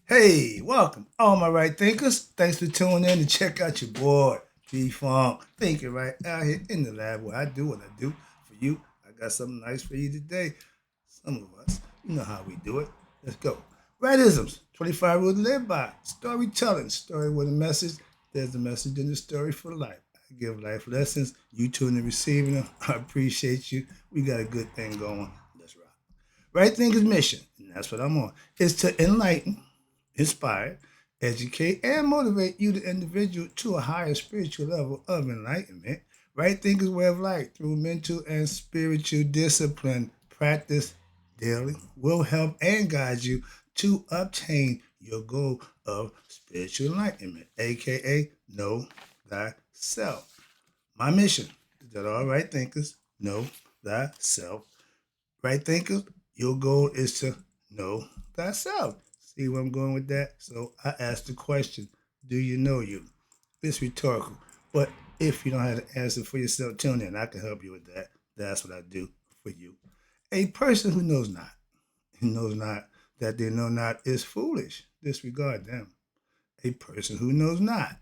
Hey, welcome, all my right thinkers. Thanks for tuning in to check out your boy, G Funk. Thinking right out here in the lab where I do what I do for you. I got something nice for you today. Some of us, you know how we do it. Let's go. Rightisms, 25 rules to live by. Storytelling, story with a message. There's a message in the story for life. I give life lessons. You tune in receiving them. I appreciate you. We got a good thing going. Let's rock. Right Thinker's mission, and that's what I'm on, is to enlighten, inspire, educate, and motivate you, the individual, to a higher spiritual level of enlightenment. Right Thinker's way of life through mental and spiritual discipline, practice daily, will help and guide you to obtain your goal of spiritual enlightenment, aka know thyself. My mission is that all right thinkers know thyself. Right thinkers, your goal is to know thyself. See where I'm going with that? So I asked the question, do you know you? It's rhetorical. But if you don't have the answer for yourself, tune in. I can help you with that. That's what I do for you. A person who knows not that they know not is foolish. Disregard them. A person who knows not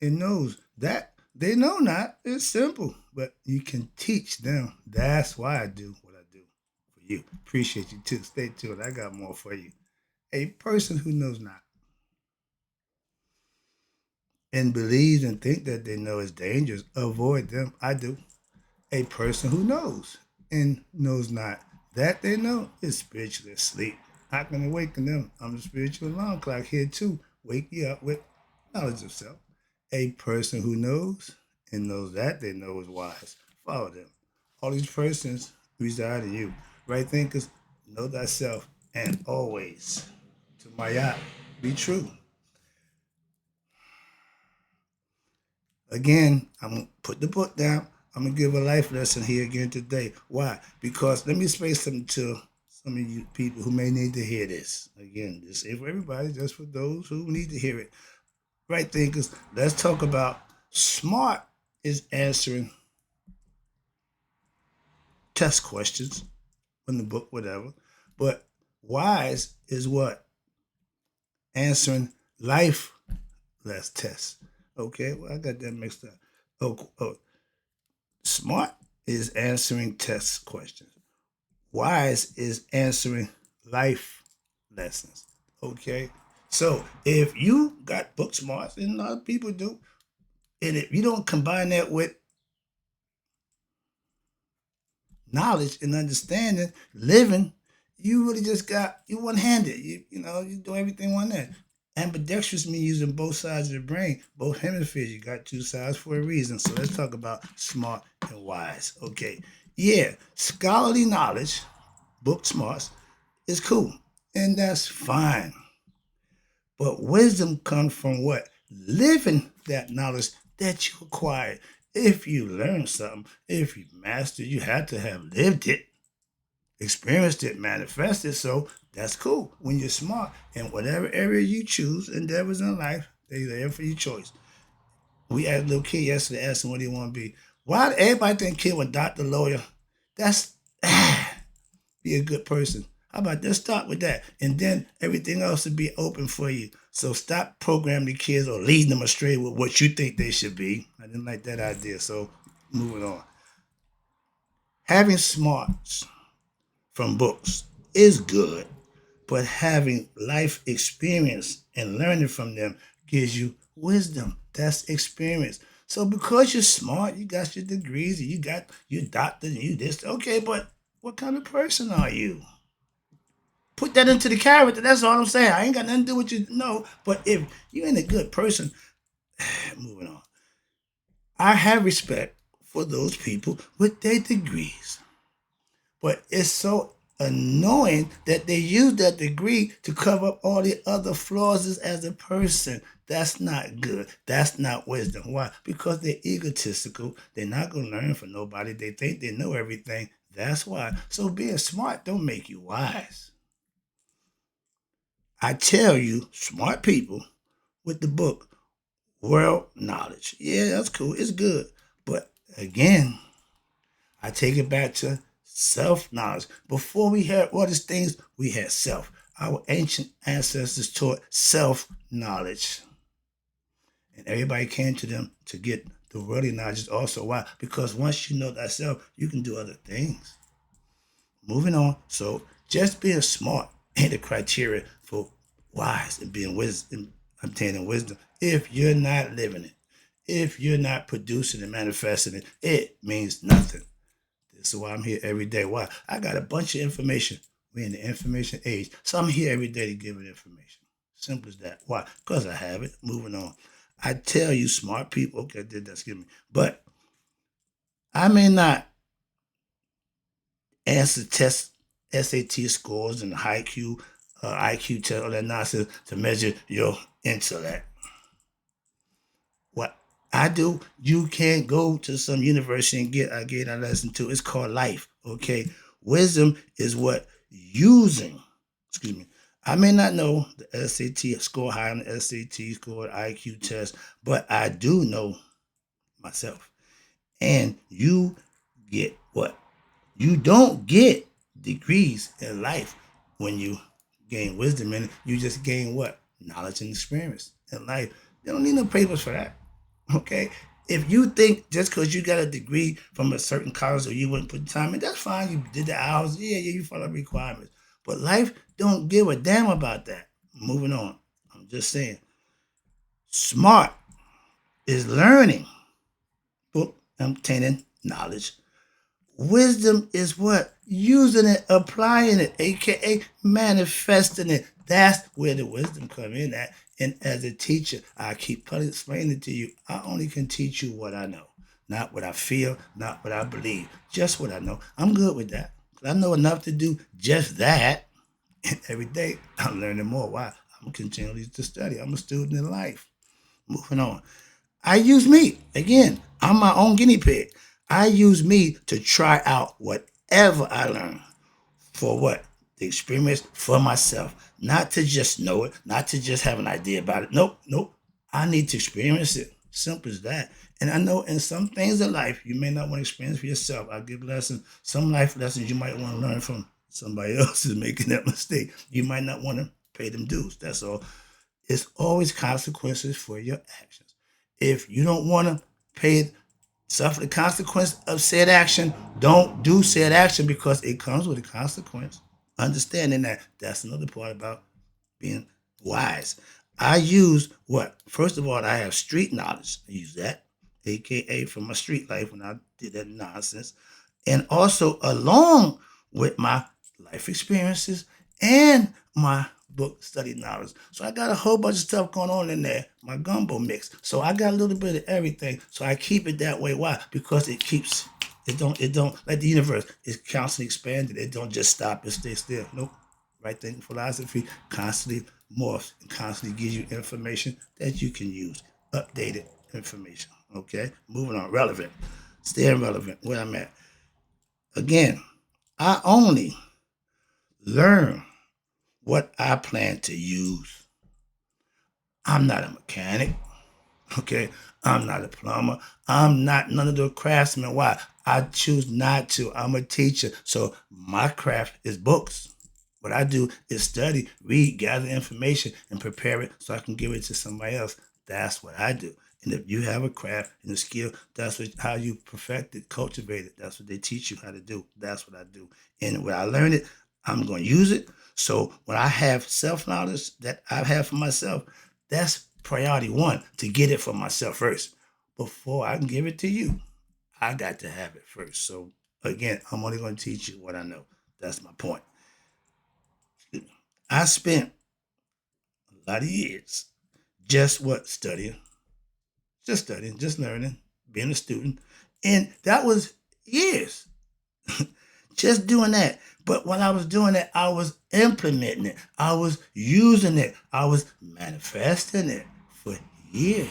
and knows that they know not is simple, but you can teach them. That's why I do what I do for you. Appreciate you too. Stay tuned. I got more for you. A person who knows not and believes and think that they know is dangerous, avoid them. I do. A person who knows and knows not that they know is spiritually asleep. I can awaken them. I'm the spiritual alarm clock here too. Wake you up with knowledge of self. A person who knows and knows that they know is wise. Follow them. All these persons reside in you. Right thinkers, know thyself and always to my yacht, be true. Again, I'm gonna put the book down. I'm gonna give a life lesson here again today. Why? Because let me explain something to some of you people who may need to hear this. Again, this ain't for everybody, just for those who need to hear it. Right thinkers, let's talk about smart is answering test questions from the book, whatever. But wise is what? Answering life less tests. Okay, well, I got that mixed up. Oh, smart is answering test questions. Wise is answering life lessons. Okay. So if you got book smarts, and a lot of people do, and if you don't combine that with knowledge and understanding, living, you really just got you one handed. You do everything one hand. Ambidextrous means using both sides of the brain, both hemispheres. You got two sides for a reason. So let's talk about smart and wise. Okay. Yeah, scholarly knowledge, book smarts, is cool. And that's fine. But wisdom comes from what? Living that knowledge that you acquired. If you learn something, if you master, you have to have lived it, experienced it, manifested. So that's cool. When you're smart in whatever area you choose, endeavors in life, they're there for your choice. We had a little kid yesterday asking what he want to be. Why did everybody think kid was doctor, lawyer? That's be a good person. How about let's start with that, and then everything else will be open for you. So stop programming the kids or leading them astray with what you think they should be. I didn't like that idea. So moving on. Having smarts from books is good, but having life experience and learning from them gives you wisdom. That's experience. So because you're smart, you got your degrees, and you got your doctor, and you this. Okay, but what kind of person are you? Put that into the character. That's all I'm saying. I ain't got nothing to do with you. No, but if you ain't a good person, moving on. I have respect for those people with their degrees, but it's so annoying that they use that degree to cover up all the other flaws as a person. That's not good. That's not wisdom. Why? Because they're egotistical. They're not gonna learn from nobody. They think they know everything. That's why. So being smart don't make you wise. I tell you, smart people with the book World Knowledge. Yeah, that's cool. It's good. But again, I take it back to self knowledge. Before we had all these things, we had self. Our ancient ancestors taught self-knowledge. And everybody came to them to get the worldly knowledge also. Why? Because once you know thyself, you can do other things. Moving on. So just being smart ain't the criteria for wise and being wisdom, obtaining wisdom. If you're not living it, if you're not producing and manifesting it, it means nothing. This is why I'm here every day. Why? I got a bunch of information. We're in the information age. So I'm here every day to give it information. Simple as that. Why? Because I have it. Moving on. I tell you, smart people, okay, I did that, excuse me. But I may not answer tests, SAT scores and high Q, IQ test, all that nonsense to measure your intellect. What I do, you can't go to some university and get, I gave that lesson too. It's called life. Okay. Wisdom is what using, excuse me. I may not know the SAT score high on the SAT score, IQ test, but I do know myself. And you get what? You don't get degrees in life when you gain wisdom in it. You just gain what? Knowledge and experience in life. You don't need no papers for that. Okay? If you think just because you got a degree from a certain college or you wouldn't put time in, that's fine. You did the hours. Yeah, you follow requirements. But life don't give a damn about that. Moving on. I'm just saying. Smart is learning, obtaining knowledge. Wisdom is what? Using it, applying it, aka manifesting it. That's where the wisdom come in at. And as a teacher, I keep explaining it to you. I only can teach you what I know. Not what I feel, not what I believe. Just what I know. I'm good with that. I know enough to do just that. And every day I'm learning more. Why? I'm continuing to study. I'm a student in life. Moving on. I use me. Again, I'm my own guinea pig. I use me to try out whatever I learn. For what? The experience for myself. Not to just know it, not to just have an idea about it. Nope, nope. I need to experience it. Simple as that. And I know in some things in life you may not want to experience for yourself. I give lessons, some life lessons you might want to learn from somebody else is making that mistake. You might not want to pay them dues. That's all. It's always consequences for your actions. If you don't want to pay, suffer the consequence of said action, don't do said action because it comes with a consequence. Understanding that, that's another part about being wise. I use what? First of all, I have street knowledge. I use that, aka from my street life when I did that nonsense. And also along with my life experiences and my book study knowledge. So I got a whole bunch of stuff going on in there, my gumbo mix. So I got a little bit of everything. So I keep it that way. Why? Because it don't like the universe. It's constantly expanding. It don't just stop and stay still. Nope. Right thinking philosophy constantly morphs and constantly gives you information that you can use. Updated information. Okay? Moving on. Relevant. Staying relevant. Where I'm at. Again, I only learn what I plan to use. I'm not a mechanic. Okay. I'm not a plumber. I'm not none of the craftsmen. Why? I choose not to. I'm a teacher. So my craft is books. What I do is study, read, gather information, and prepare it so I can give it to somebody else. That's what I do. And if you have a craft and a skill, that's how you perfect it, cultivate it. That's what they teach you how to do. That's what I do. And when I learn it, I'm going to use it. So when I have self-knowledge that I have for myself, that's priority one, to get it for myself first. Before I can give it to you, I got to have it first. So again, I'm only going to teach you what I know. That's my point. I spent a lot of years just what? Studying, just learning, being a student. And that was years just doing that. But when I was doing it, I was implementing it. I was using it. I was manifesting it for years.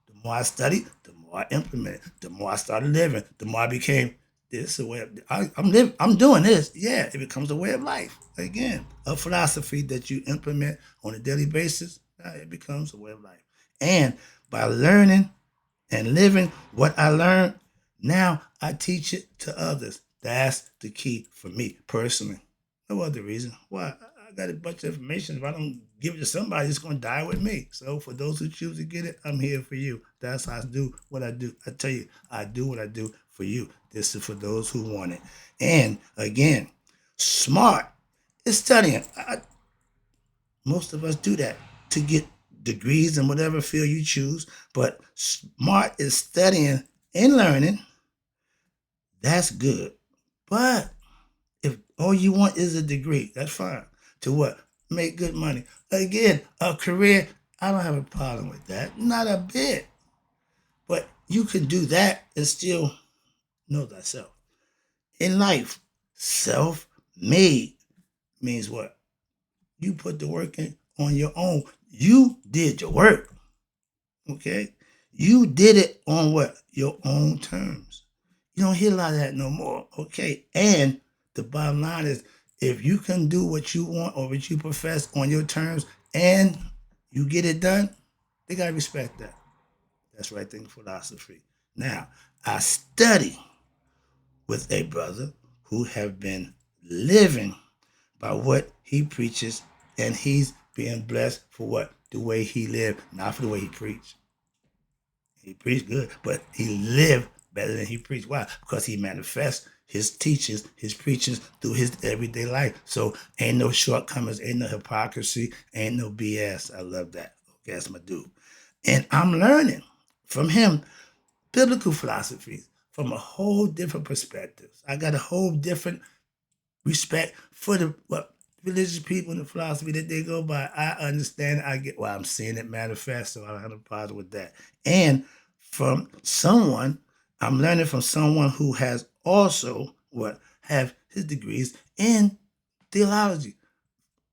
The more I studied, the more I implemented. The more I started living, the more I became this is a way of, I'm living. I'm doing this. Yeah, it becomes a way of life. Again, a philosophy that you implement on a daily basis. It becomes a way of life. And by learning and living what I learned, now I teach it to others. That's the key for me personally. No other reason. Why? I got a bunch of information. If I don't give it to somebody, it's going to die with me. So for those who choose to get it, I'm here for you. That's how I do what I do. I tell you, I do what I do for you. This is for those who want it. And again, smart is studying. Most of us do that to get degrees in whatever field you choose. But smart is studying and learning. That's good. But if all you want is a degree, that's fine. To what? Make good money. Again, a career, I don't have a problem with that. Not a bit. But you can do that and still know thyself. In life, self-made means what? You put the work in on your own. You did your work. Okay? You did it on what? Your own terms. You don't hear a lot of that no more. Okay? And the bottom line is, if you can do what you want or what you profess on your terms and you get it done, they got to respect that. That's right thing philosophy. Now, I study with a brother who have been living by what he preaches, and he's being blessed for what? The way he lived, not for the way he preached. He preached good, but he lived better than he preached. Why? Because he manifests his teachings, his preachings through his everyday life. So ain't no shortcomings, ain't no hypocrisy, ain't no BS. I love that. Okay, that's my dude. And I'm learning from him biblical philosophies from a whole different perspective. I got a whole different respect for the what religious people and the philosophy that they go by. I understand. I get why I'm seeing it manifest, so I don't have a problem with that. And from someone, I'm learning from someone who has also what have his degrees in theology.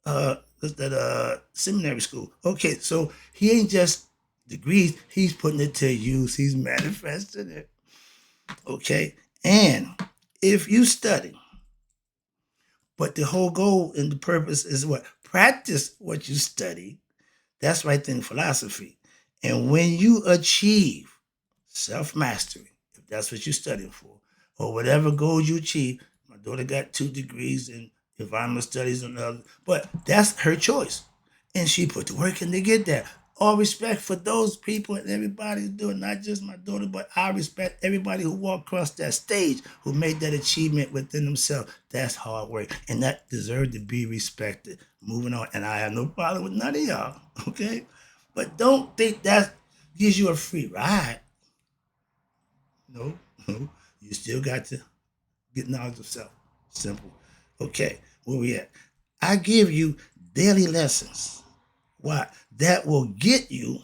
What's that? Seminary school. Okay, so he ain't just degrees; he's putting it to use. He's manifesting it. Okay, and if you study, but the whole goal and the purpose is what? Practice what you study. That's right in philosophy. And when you achieve self-mastery, if that's what you're studying for, or whatever goals you achieve, my daughter got 2 degrees in environmental studies and other, but that's her choice. And she put the work in to get that. All respect for those people and everybody who's doing, not just my daughter, but I respect everybody who walked across that stage, who made that achievement within themselves. That's hard work, and that deserves to be respected. Moving on, and I have no problem with none of y'all, okay? But don't think that gives you a free ride. No, no. You still got to get knowledge of self. Simple. Okay, where we at? I give you daily lessons. Why? That will get you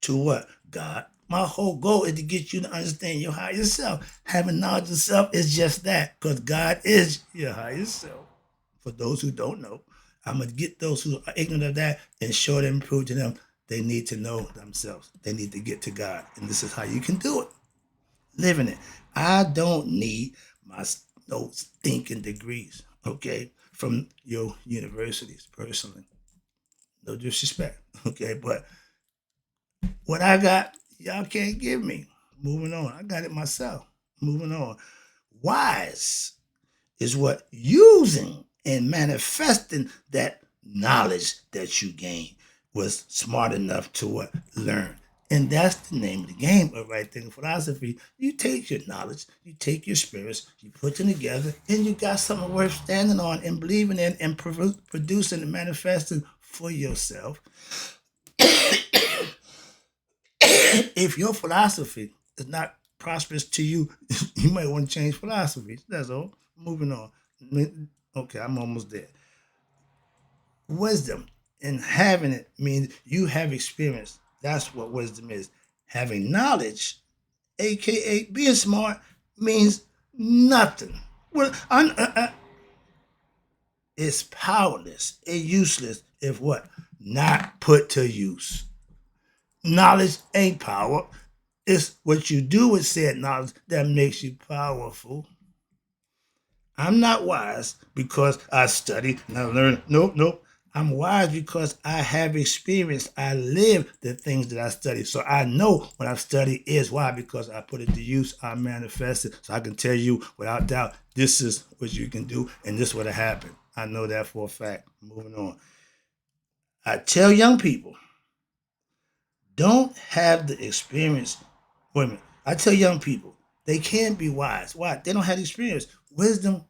to what? God. My whole goal is to get you to understand your higher self. Having knowledge of self is just that, because God is your higher self. For those who don't know, I'm going to get those who are ignorant of that and show them, prove to them they need to know themselves. They need to get to God. And this is how you can do it. Living it. I don't need my no stinking degrees, okay, from your universities personally. No disrespect, okay, but what I got, y'all can't give me. Moving on. I got it myself. Moving on. Wise is what? Using and manifesting that knowledge that you gain was smart enough to what? Learn. And that's the name of the game of right thinking philosophy. You take your knowledge, you take your spirits, you put them together, and you got something worth standing on and believing in and producing and manifesting for yourself. If your philosophy is not prosperous to you, you might want to change philosophy. That's all. Moving on. Okay, I'm almost there. Wisdom and having it means you have experience. That's what wisdom is. Having knowledge, aka being smart, means nothing. Well, it's powerless and useless if what? Not put to use. Knowledge ain't power. It's what you do with said knowledge that makes you powerful. I'm not wise because I study and I learn. Nope, nope. I'm wise because I have experience. I live the things that I study. So I know what I've studied is why, because I put it to use, I manifest it. So I can tell you without doubt, this is what you can do and this would have happened. I know that for a fact. Moving on. I tell young people, don't have the experience. Wait a minute. I tell young people, they can be wise. Why? They don't have the experience. Wisdom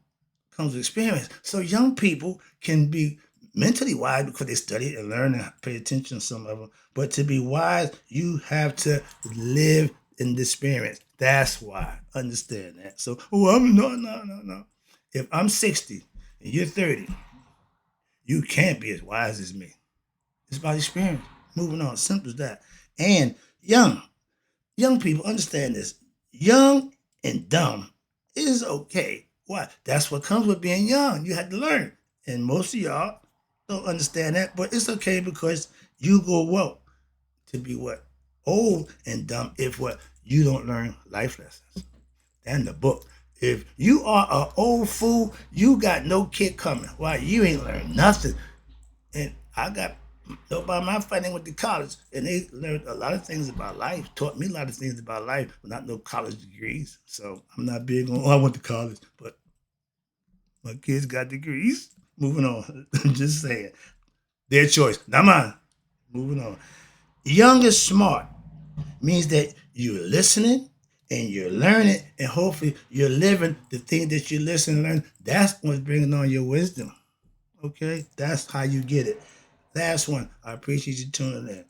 comes with experience. So young people can be mentally wise because they study and learn and pay attention to some of them. But to be wise, you have to live in the experience. That's why. Understand that. So, oh, I'm no. If I'm 60 and you're 30, you can't be as wise as me. It's about experience. Moving on. Simple as that. And young people understand this. Young and dumb is okay. Why? That's what comes with being young. You had to learn. And most of y'all don't understand that, but it's okay because you go well to be what? Old and dumb if what? You don't learn life lessons. And the book. If you are an old fool, you got no kid coming. Why? You ain't learned nothing. And I got nobody my fighting with the college, and they learned a lot of things about life. Taught me a lot of things about life, but not no college degrees. So I'm not big on. Oh, I went to college, but my kids got degrees. Moving on. Just saying, their choice, not mine. Moving on. Young is smart means that you're listening and you're learning, and hopefully you're living the thing that you listen and learn. That's what's bringing on your wisdom. Okay, that's how you get it. Last one. I appreciate you tuning in.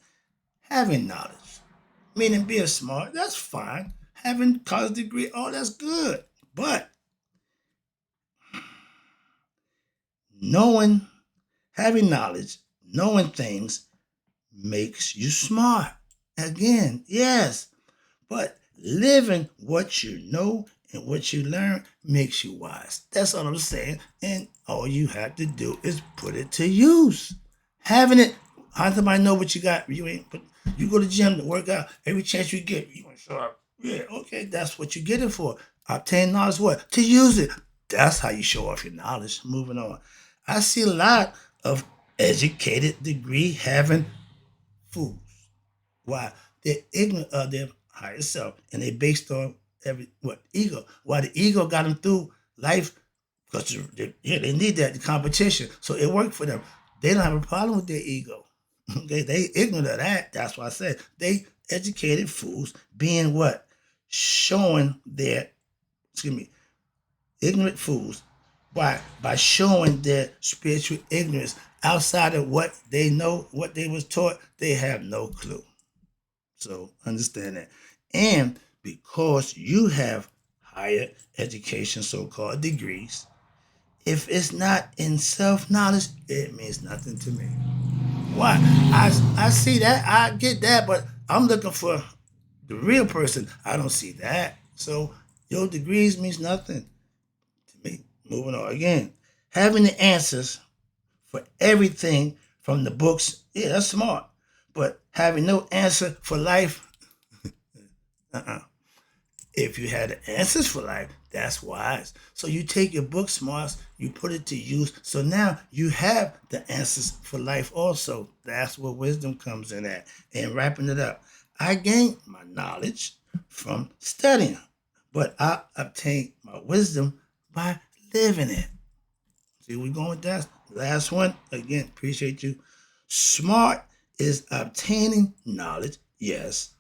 Having knowledge, meaning being smart, that's fine. Having college degree, oh, that's good. But knowing, having knowledge, knowing things makes you smart. Again, yes. But living what you know and what you learn makes you wise. That's all I'm saying. And all you have to do is put it to use. Having it, how somebody know what you got? You ain't put, you go to the gym to work out every chance you get. You want to show up. Yeah, okay, that's what you get it for. Obtain knowledge, what? To use it. That's how you show off your knowledge. Moving on. I see a lot of educated degree having fools. Why? They're ignorant of their higher self, and they based on every what ego. Why the ego got them through life because they need that the competition, so it worked for them. They don't have a problem with their ego. Okay, they ignorant of that. That's why I said they educated fools being what showing their excuse me ignorant fools. Why? By showing their spiritual ignorance outside of what they know, what they was taught, they have no clue. So understand that. And because you have higher education, so called degrees, if it's not in self knowledge, it means nothing to me. Why? I see that, I get that, but I'm looking for the real person. I don't see that. So your degrees means nothing to me. Moving on again. Having the answers for everything from the books, yeah, that's smart. But having no answer for life, uh-uh. If you had the answers for life, that's wise. So you take your book smarts, you put it to use. So now you have the answers for life also. That's where wisdom comes in at. And wrapping it up, I gained my knowledge from studying, but I obtained my wisdom by living it. See, we're going with that. Last one. Again, appreciate you. Smart is obtaining knowledge, yes,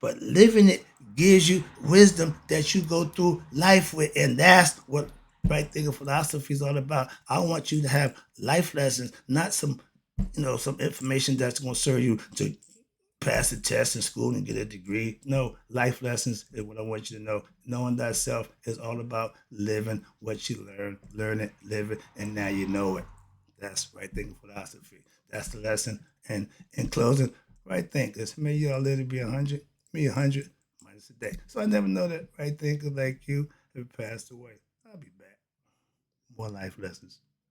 but living it gives you wisdom that you go through life with. And that's what right thinking philosophy is all about. I want you to have life lessons, not some, some information that's going to serve you to pass the test in school and get a degree. No, life lessons is what I want you to know. Knowing thyself is all about living what you learn it, live it, and now you know it. That's right thinking philosophy. That's the lesson. And in closing, right thinkers, may y'all live to be 100, me 100 minus a day. So I never know that right thinker like you have passed away. I'll be back. More life lessons.